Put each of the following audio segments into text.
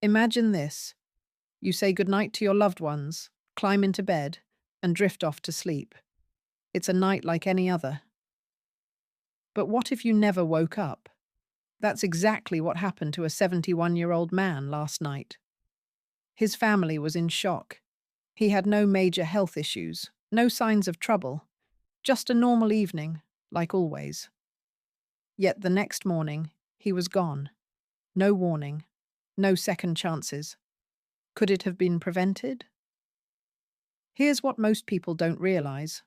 Imagine this. You say goodnight to your loved ones, climb into bed, and drift off to sleep. It's a night like any other. But what if you never woke up? That's exactly what happened to a 71-year-old man last night. His family was in shock. He had no major health issues, no signs of trouble, just a normal evening, like always. Yet the next morning, he was gone. No warning, no second chances. Could it have been prevented? Here's what most people don't realize.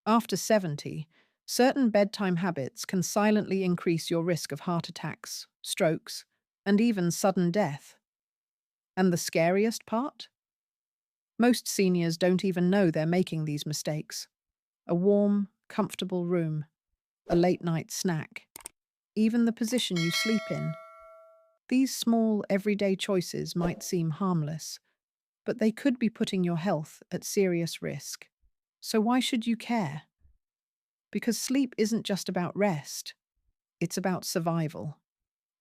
After 70, certain bedtime habits can silently increase your risk of heart attacks, strokes, and even sudden death. And the scariest part? Most seniors don't even know they're making these mistakes. A warm, comfortable room, a late-night snack, even the position you sleep in. These small, everyday choices might seem harmless, but they could be putting your health at serious risk. So why should you care? Because sleep isn't just about rest, it's about survival.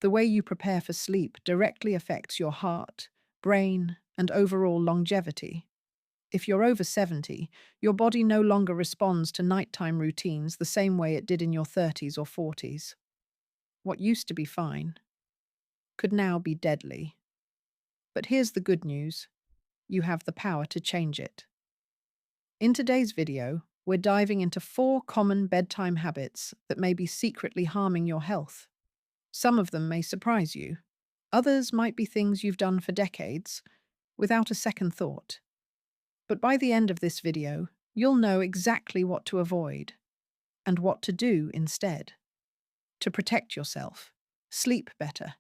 The way you prepare for sleep directly affects your heart, brain, and overall longevity. If you're over 70, your body no longer responds to nighttime routines the same way it did in your 30s or 40s. What used to be fine could now be deadly. But here's the good news. You have the power to change it. In today's video, we're diving into 4 common bedtime habits that may be secretly harming your health. Some of them may surprise you. Others might be things you've done for decades, without a second thought. But by the end of this video, you'll know exactly what to avoid and what to do instead. To protect yourself, sleep better,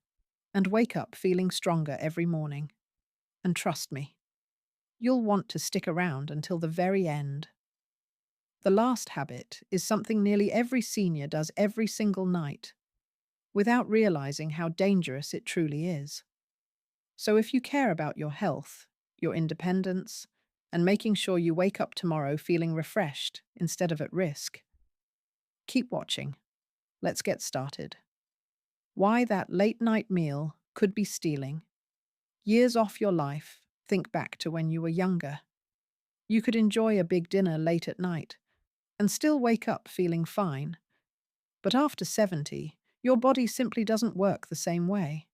and wake up feeling stronger every morning. And trust me, you'll want to stick around until the very end. The last habit is something nearly every senior does every single night, without realizing how dangerous it truly is. So if you care about your health, your independence, and making sure you wake up tomorrow feeling refreshed instead of at risk, keep watching. Let's get started. Why that late-night meal could be stealing. Years off your life, think back to when you were younger. You could enjoy a big dinner late at night and still wake up feeling fine. But after 70, your body simply doesn't work the same way.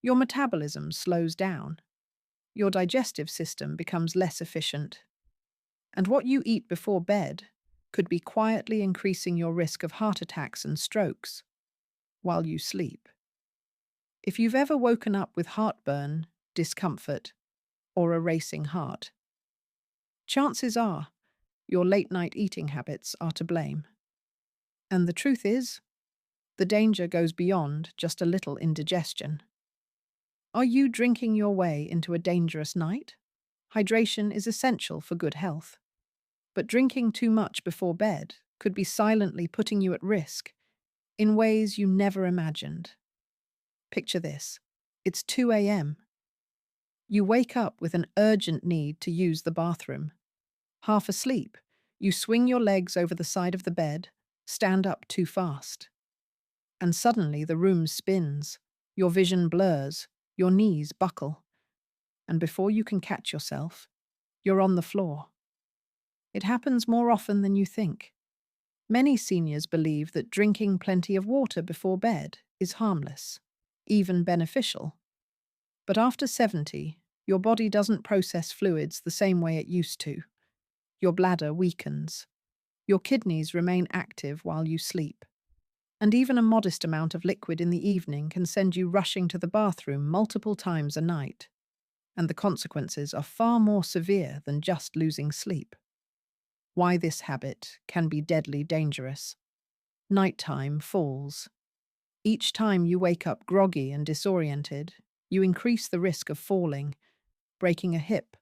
Your metabolism slows down. Your digestive system becomes less efficient. And what you eat before bed could be quietly increasing your risk of heart attacks and strokes while you sleep. If you've ever woken up with heartburn, discomfort, or a racing heart, chances are your late-night eating habits are to blame. And the truth is, the danger goes beyond just a little indigestion. Are you drinking your way into a dangerous night? Hydration is essential for good health. But drinking too much before bed could be silently putting you at risk in ways you never imagined. Picture this. It's 2 a.m. You wake up with an urgent need to use the bathroom. Half asleep, you swing your legs over the side of the bed, stand up too fast. And suddenly the room spins, your vision blurs, your knees buckle. And before you can catch yourself, you're on the floor. It happens more often than you think. Many seniors believe that drinking plenty of water before bed is harmless, even beneficial. But after 70, your body doesn't process fluids the same way it used to. Your bladder weakens. Your kidneys remain active while you sleep. And even a modest amount of liquid in the evening can send you rushing to the bathroom multiple times a night. And the consequences are far more severe than just losing sleep. Why this habit can be deadly dangerous. Nighttime falls. Each time you wake up groggy and disoriented, you increase the risk of falling, breaking a hip,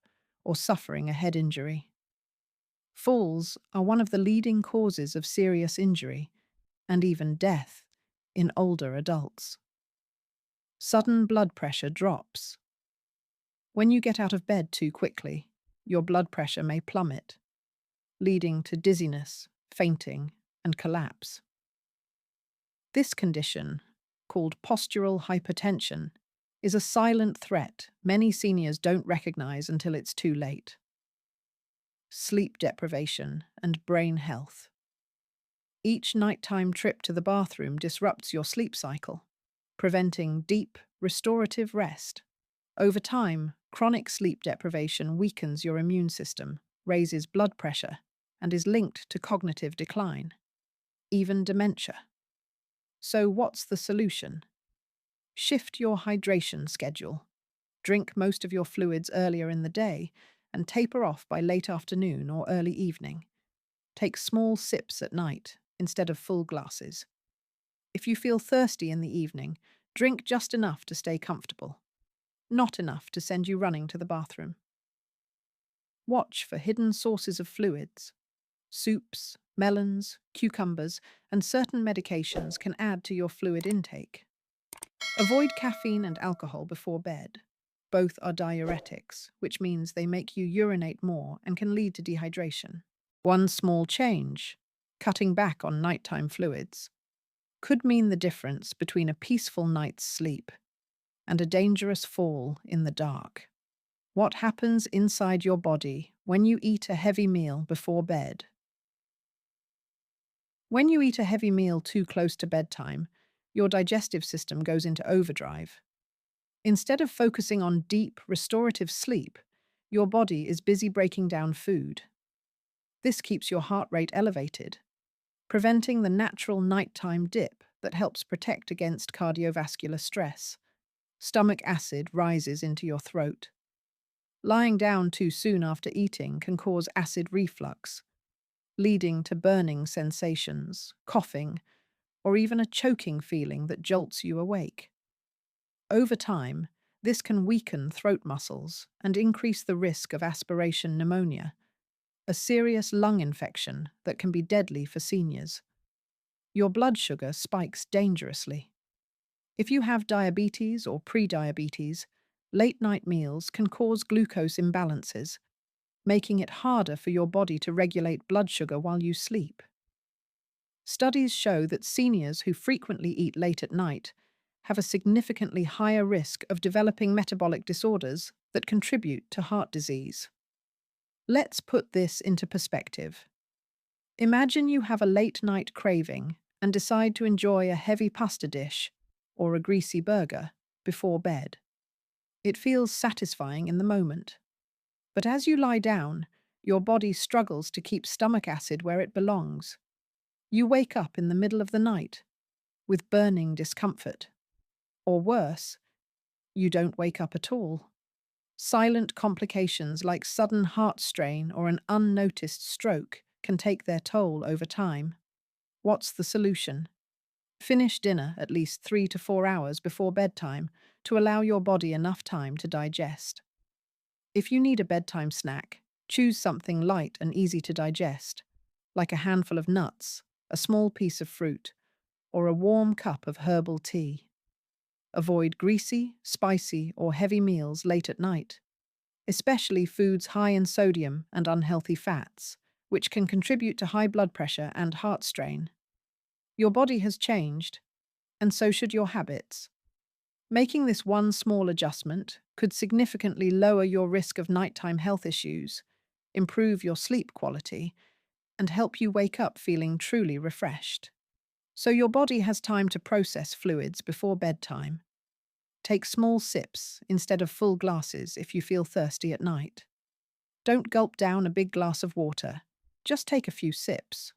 or suffering a head injury. Falls are one of the leading causes of serious injury, and even death, in older adults. Sudden blood pressure drops. When you get out of bed too quickly, your blood pressure may plummet, leading to dizziness, fainting, and collapse. This condition, called postural hypertension, is a silent threat many seniors don't recognize until it's too late. Sleep deprivation and brain health. Each nighttime trip to the bathroom disrupts your sleep cycle, preventing deep, restorative rest. Over time, chronic sleep deprivation weakens your immune system, raises blood pressure, and is linked to cognitive decline, even dementia. So, what's the solution? Shift your hydration schedule. Drink most of your fluids earlier in the day and taper off by late afternoon or early evening. Take small sips at night instead of full glasses. If you feel thirsty in the evening, drink just enough to stay comfortable, not enough to send you running to the bathroom. Watch for hidden sources of fluids. Soups, melons, cucumbers, and certain medications can add to your fluid intake. Avoid caffeine and alcohol before bed. Both are diuretics, which means they make you urinate more and can lead to dehydration. One small change, cutting back on nighttime fluids, could mean the difference between a peaceful night's sleep and a dangerous fall in the dark. What happens inside your body when you eat a heavy meal before bed? When you eat a heavy meal too close to bedtime, your digestive system goes into overdrive. Instead of focusing on deep, restorative sleep, your body is busy breaking down food. This keeps your heart rate elevated, preventing the natural nighttime dip that helps protect against cardiovascular stress. Stomach acid rises into your throat. Lying down too soon after eating can cause acid reflux, leading to burning sensations, coughing, or even a choking feeling that jolts you awake. Over time, this can weaken throat muscles and increase the risk of aspiration pneumonia, a serious lung infection that can be deadly for seniors. Your blood sugar spikes dangerously. If you have diabetes or prediabetes, late-night meals can cause glucose imbalances, making it harder for your body to regulate blood sugar while you sleep. Studies show that seniors who frequently eat late at night have a significantly higher risk of developing metabolic disorders that contribute to heart disease. Let's put this into perspective. Imagine you have a late-night craving and decide to enjoy a heavy pasta dish or a greasy burger before bed. It feels satisfying in the moment. But as you lie down, your body struggles to keep stomach acid where it belongs. You wake up in the middle of the night with burning discomfort. Or worse, you don't wake up at all. Silent complications like sudden heart strain or an unnoticed stroke can take their toll over time. What's the solution? Finish dinner at least 3 to 4 hours before bedtime to allow your body enough time to digest. If you need a bedtime snack, choose something light and easy to digest, like a handful of nuts, a small piece of fruit, or a warm cup of herbal tea. Avoid greasy, spicy, or heavy meals late at night, especially foods high in sodium and unhealthy fats, which can contribute to high blood pressure and heart strain. Your body has changed, and so should your habits. Making this one small adjustment could significantly lower your risk of nighttime health issues, improve your sleep quality, and help you wake up feeling truly refreshed. So your body has time to process fluids before bedtime. Take small sips instead of full glasses if you feel thirsty at night. Don't gulp down a big glass of water. Just take a few sips.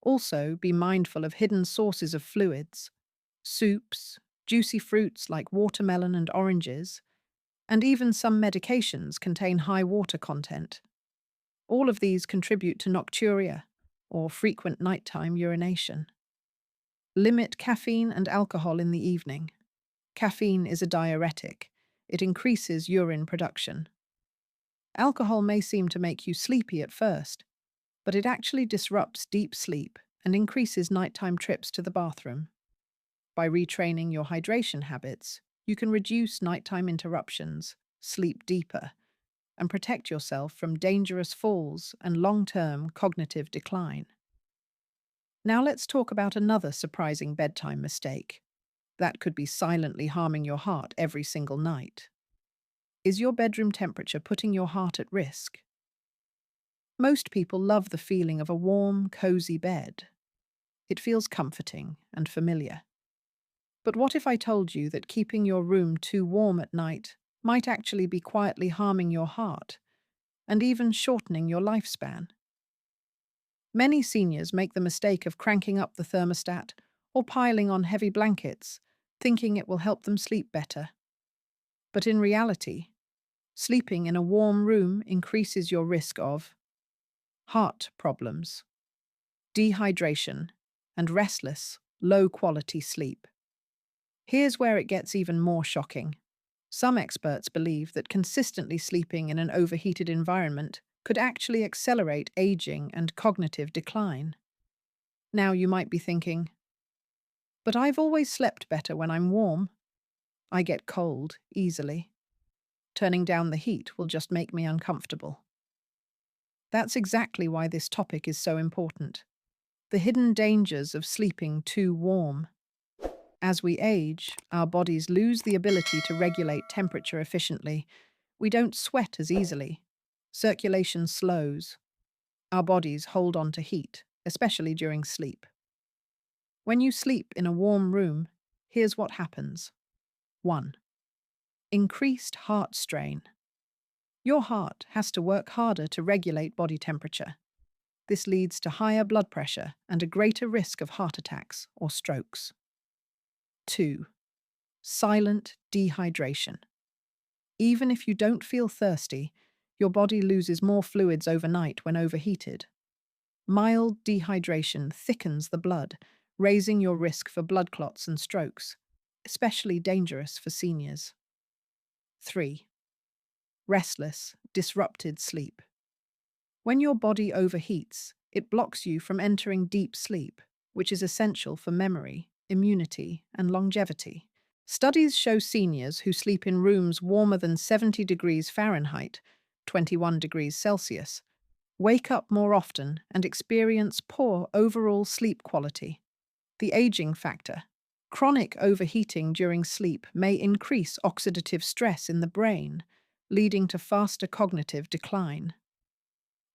Also, be mindful of hidden sources of fluids. Soups, juicy fruits like watermelon and oranges, and even some medications contain high water content. All of these contribute to nocturia, or frequent nighttime urination. Limit caffeine and alcohol in the evening. Caffeine is a diuretic. It increases urine production. Alcohol may seem to make you sleepy at first, but it actually disrupts deep sleep and increases nighttime trips to the bathroom. By retraining your hydration habits, you can reduce nighttime interruptions, sleep deeper, and protect yourself from dangerous falls and long-term cognitive decline. Now let's talk about another surprising bedtime mistake: That could be silently harming your heart every single night. Is your bedroom temperature putting your heart at risk? Most people love the feeling of a warm, cozy bed. It feels comforting and familiar. But what if I told you that keeping your room too warm at night might actually be quietly harming your heart and even shortening your lifespan? Many seniors make the mistake of cranking up the thermostat or piling on heavy blankets, thinking it will help them sleep better. But in reality, sleeping in a warm room increases your risk of heart problems, dehydration, and restless, low-quality sleep. Here's where it gets even more shocking. Some experts believe that consistently sleeping in an overheated environment could actually accelerate aging and cognitive decline. Now you might be thinking, but I've always slept better when I'm warm. I get cold easily. Turning down the heat will just make me uncomfortable. That's exactly why this topic is so important. The hidden dangers of sleeping too warm. As we age, our bodies lose the ability to regulate temperature efficiently. We don't sweat as easily. Circulation slows. Our bodies hold on to heat, especially during sleep. When you sleep in a warm room, here's what happens. 1. Increased heart strain. Your heart has to work harder to regulate body temperature. This leads to higher blood pressure and a greater risk of heart attacks or strokes. 2. Silent dehydration. Even if you don't feel thirsty, your body loses more fluids overnight when overheated. Mild dehydration thickens the blood, raising your risk for blood clots and strokes, especially dangerous for seniors. 3. Restless, disrupted sleep. When your body overheats, it blocks you from entering deep sleep, which is essential for memory, immunity, and longevity. Studies show seniors who sleep in rooms warmer than 70 degrees Fahrenheit, 21 degrees Celsius, wake up more often and experience poor overall sleep quality. The aging factor. Chronic overheating during sleep may increase oxidative stress in the brain, leading to faster cognitive decline.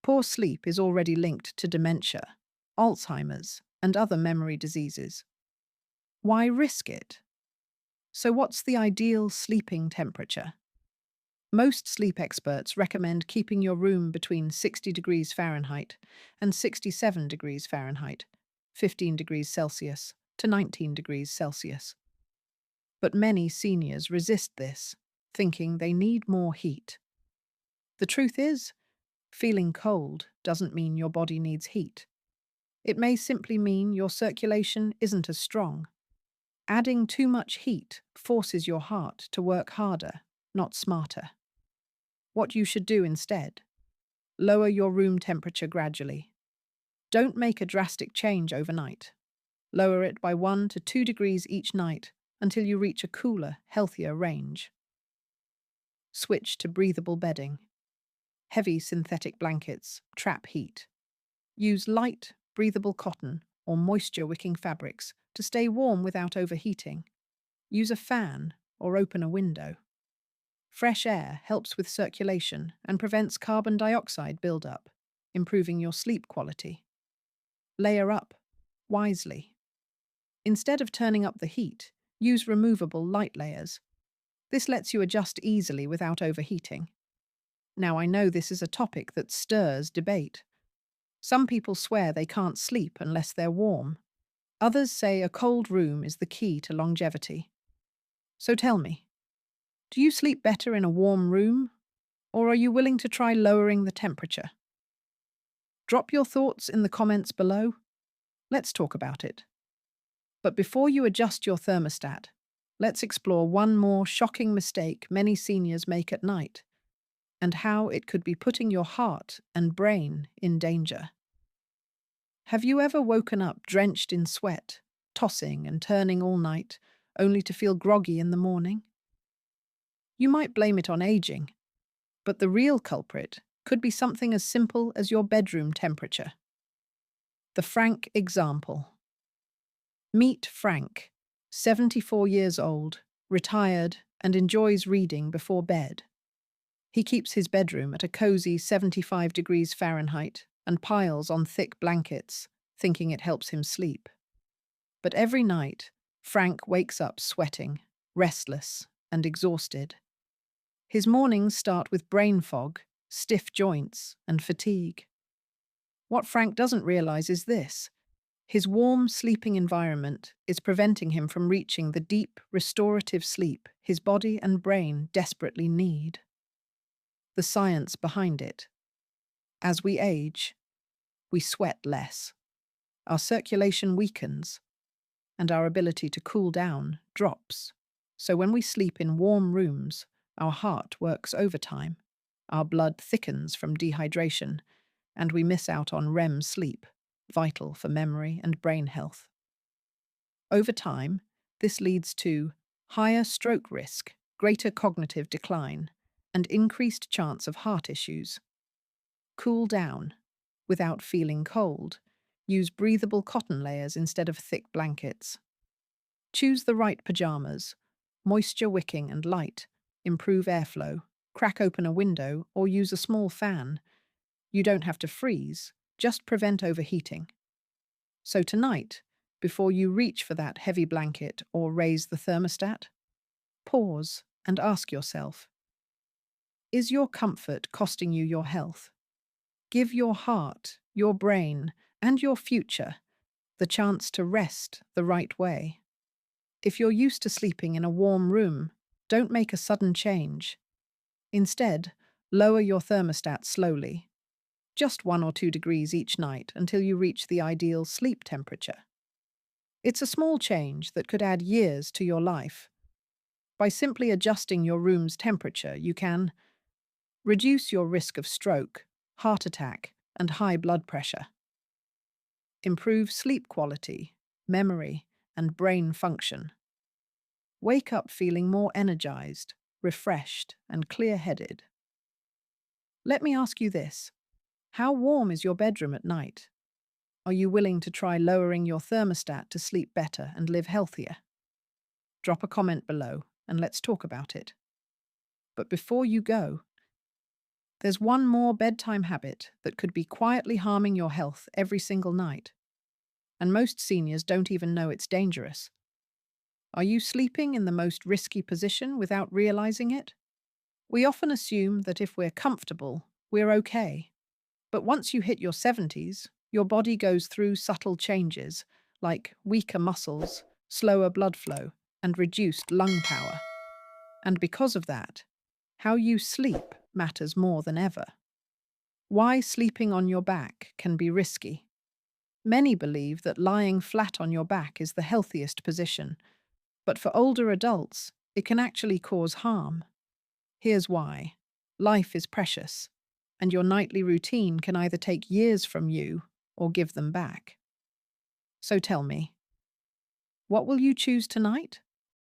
Poor sleep is already linked to dementia, Alzheimer's, and other memory diseases. Why risk it? So what's the ideal sleeping temperature? Most sleep experts recommend keeping your room between 60 degrees Fahrenheit and 67 degrees Fahrenheit, 15 degrees Celsius to 19 degrees Celsius. But many seniors resist this, thinking they need more heat. The truth is, feeling cold doesn't mean your body needs heat. It may simply mean your circulation isn't as strong. Adding too much heat forces your heart to work harder, not smarter. What you should do instead: lower your room temperature gradually. Don't make a drastic change overnight. Lower it by 1 to 2 degrees each night until you reach a cooler, healthier range. Switch to breathable bedding. Heavy synthetic blankets trap heat. Use light, breathable cotton or moisture-wicking fabrics to stay warm without overheating. Use a fan or open a window. Fresh air helps with circulation and prevents carbon dioxide buildup, improving your sleep quality. Layer up wisely. Instead of turning up the heat, use removable light layers. This lets you adjust easily without overheating. Now, I know this is a topic that stirs debate. Some people swear they can't sleep unless they're warm. Others say a cold room is the key to longevity. So tell me, do you sleep better in a warm room, or are you willing to try lowering the temperature? Drop your thoughts in the comments below. Let's talk about it. But before you adjust your thermostat, let's explore one more shocking mistake many seniors make at night, and how it could be putting your heart and brain in danger. Have you ever woken up drenched in sweat, tossing and turning all night, only to feel groggy in the morning? You might blame it on aging, but the real culprit could be something as simple as your bedroom temperature. The Frank example. Meet Frank, 74 years old, retired, and enjoys reading before bed. He keeps his bedroom at a cozy 75 degrees Fahrenheit and piles on thick blankets, thinking it helps him sleep. But every night, Frank wakes up sweating, restless, and exhausted. His mornings start with brain fog, stiff joints, and fatigue. What Frank doesn't realize is this: his warm, sleeping environment is preventing him from reaching the deep, restorative sleep his body and brain desperately need. The science behind it. As we age, we sweat less, our circulation weakens, and our ability to cool down drops. So when we sleep in warm rooms, our heart works overtime, our blood thickens from dehydration, and we miss out on REM sleep, vital for memory and brain health. Over time, this leads to higher stroke risk, greater cognitive decline, and increased chance of heart issues. Cool down without feeling cold. Use breathable cotton layers instead of thick blankets. Choose the right pajamas, moisture-wicking and light. Improve airflow. Crack open a window or use a small fan. You don't have to freeze, just prevent overheating. So tonight, before you reach for that heavy blanket or raise the thermostat, pause and ask yourself, is your comfort costing you your health? Give your heart, your brain, and your future the chance to rest the right way. If you're used to sleeping in a warm room, don't make a sudden change. Instead, lower your thermostat slowly, just 1 or 2 degrees each night until you reach the ideal sleep temperature. It's a small change that could add years to your life. By simply adjusting your room's temperature, you can reduce your risk of stroke, heart attack, and high blood pressure. Improve sleep quality, memory, and brain function. Wake up feeling more energized, refreshed, and clear-headed. Let me ask you this: how warm is your bedroom at night? Are you willing to try lowering your thermostat to sleep better and live healthier? Drop a comment below and let's talk about it. But before you go, there's one more bedtime habit that could be quietly harming your health every single night. And most seniors don't even know it's dangerous. Are you sleeping in the most risky position without realizing it? We often assume that if we're comfortable, we're okay. But once you hit your 70s, your body goes through subtle changes like weaker muscles, slower blood flow, and reduced lung power. And because of that, how you sleep matters more than ever. Why sleeping on your back can be risky. Many believe that lying flat on your back is the healthiest position, but for older adults, it can actually cause harm. Here's why. Life is precious, and your nightly routine can either take years from you or give them back. So tell me, what will you choose tonight?